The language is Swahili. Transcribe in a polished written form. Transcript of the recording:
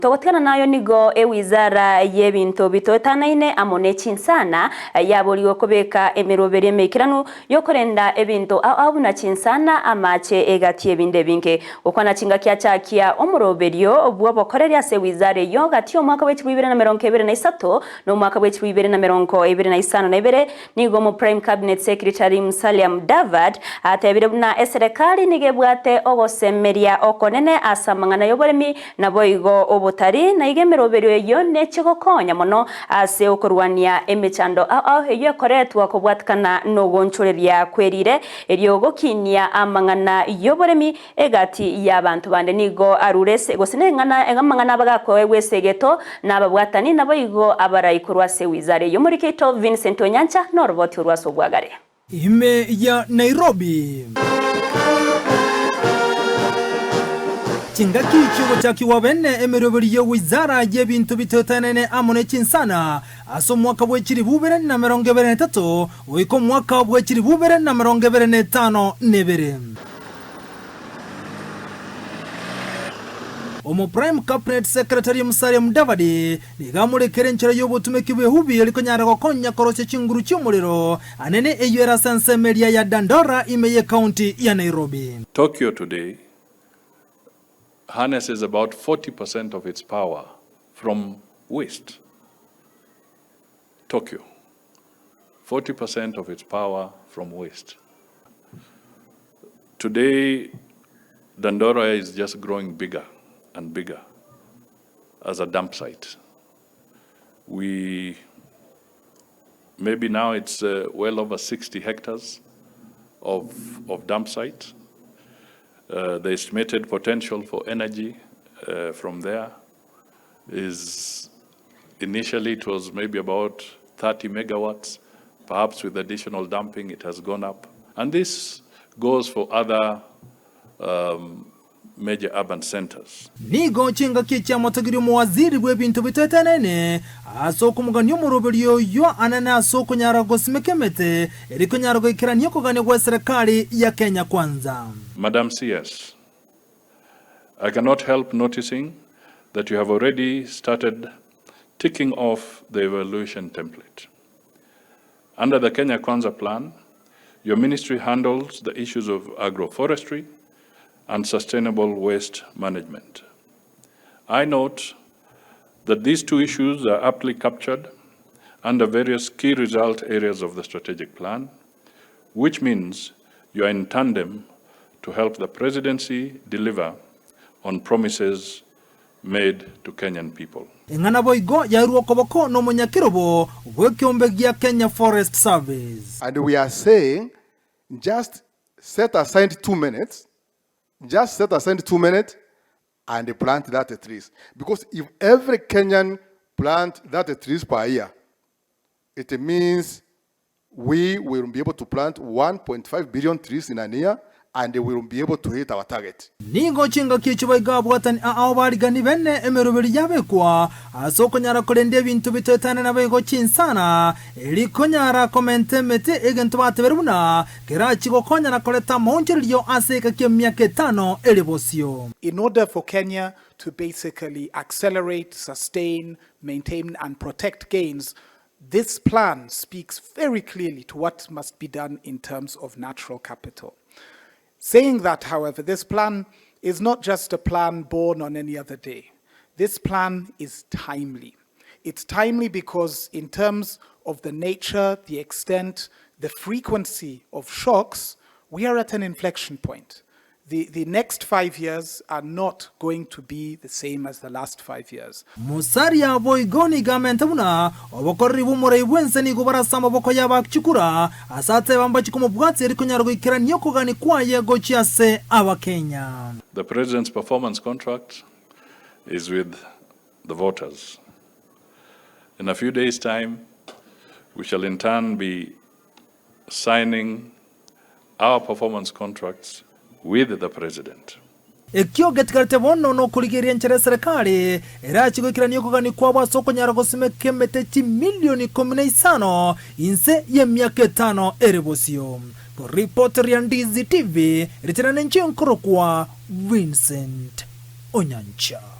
Togotikana nayo nigo wizara y'ebintu bitotanaine amone chinsana yaboliwe kubeka emiroberi emekiranu yokorenda ebintu abuna chinsana amache egati ebinde binke okwana chinga kyachakia omuroberio obwobokorera se wizara yo gati omwaka wa 2023 no mwaka wa 2025 nigo mu prime cabinet secretary Musalia Gov't atebire na serikali nigebwate ogosemeria okonene asamangana yoboremi naboigo butari na igemeroberio yo nechigokonya mono ase okorwania emechando eyo koretwa kobwatkana no gonchoreria kwerire eryo gokinia amangana yoboremi egati y'abantu bande nigo arurese gosenengana egamangana bagako ewesegeto nababwatani naboigo abarayikorwa se wizare yo muri Kito Vincent Onyancha no roboti urwaso bwagare ime ya Nairobi Chingaki chuo cha kiwabene emiroberi yo wizara y'ebintu bitotanene amone chinsana aso mwaka wa 2023 oiko mwaka wa 2025 nebere Omo prime cabinet secretary Musalia Mudavadi nigamulekere nchera y'obutumeki bwehubi elikonyara gokonya korose chinguru cy'umuriro anene eyera sanse media ya Dandora imeye county ya Nairobi. Tokyo today harnesses about 40% of its power from waste. Tokyo, 40% of its power from waste. Today, Dandora is just growing bigger and bigger as a dump site. Maybe now it's well over 60 hectares of dump site. The estimated potential for energy from there is, initially it was maybe about 30 megawatts, perhaps with additional dumping it has gone up. And this goes for other major urban centers. Nigo chinga kicha motagiri muwaziri webintu bitotanene asoko mugani omuroberio yo anana asoko nyarago simekemete eriko nyarago ikirani kugane kwa serikali ya Kenya Kwanza. Madam CS, I cannot help noticing that you have already started ticking off the evaluation template. Under the Kenya Kwanza plan, your ministry handles the issues of agroforestry and sustainable waste management. I note that these two issues are aptly captured under various key result areas of the strategic plan, which means you are in tandem to help the presidency deliver on promises made to Kenyan people. Ingana boigo ya ruokoboko no munyakirobo gwekyombegya Kenya Forest Service. And we are saying just set aside 2 minutes. Just set aside 2 minutes and plant that trees. Because if every Kenyan plant that trees per year, it means we will be able to plant 1.5 billion trees in a year, and we will be able to hit our target. Nigo chinga kichuba gabwatan awabarigani bene emeroberi yabe kwa asoko nyara kolende bintu bitotana na bego chinsana eliko nyara komente mete egento bateberuna kerachi gokonya na koleta moncherio aseka kemyake 5 elebosio. In order for Kenya to basically accelerate, sustain, maintain and protect gains, this plan speaks very clearly to what must be done in terms of natural capital. Saying that, however, this plan is not just a plan born on any other day. This plan is timely. It's timely because in terms of the nature, the extent, the frequency of shocks, we are at an inflection point. The next 5 years are not going to be the same as the last 5 years. Musalia boigoni gamentabuna obokorri bumure ibwense ni gubara sama boko yabakchukura asate bambachikumo bwatsi eriko nyargo ikirani yokogani kwa yego chiase abakenya. The president's performance contract is with the voters. In a few days' time, we shall in turn be signing our performance contracts with the president. Ekyo getkarte bono no kuligiria nchere serikali era chigokirani yokogani kwa basoko nyarago simekemete chi milioni 15 inse ye myaka 5 erebosio. For reporter ya Ndizi TV, ritirane nchi nkoro kwa Vincent Onyancha.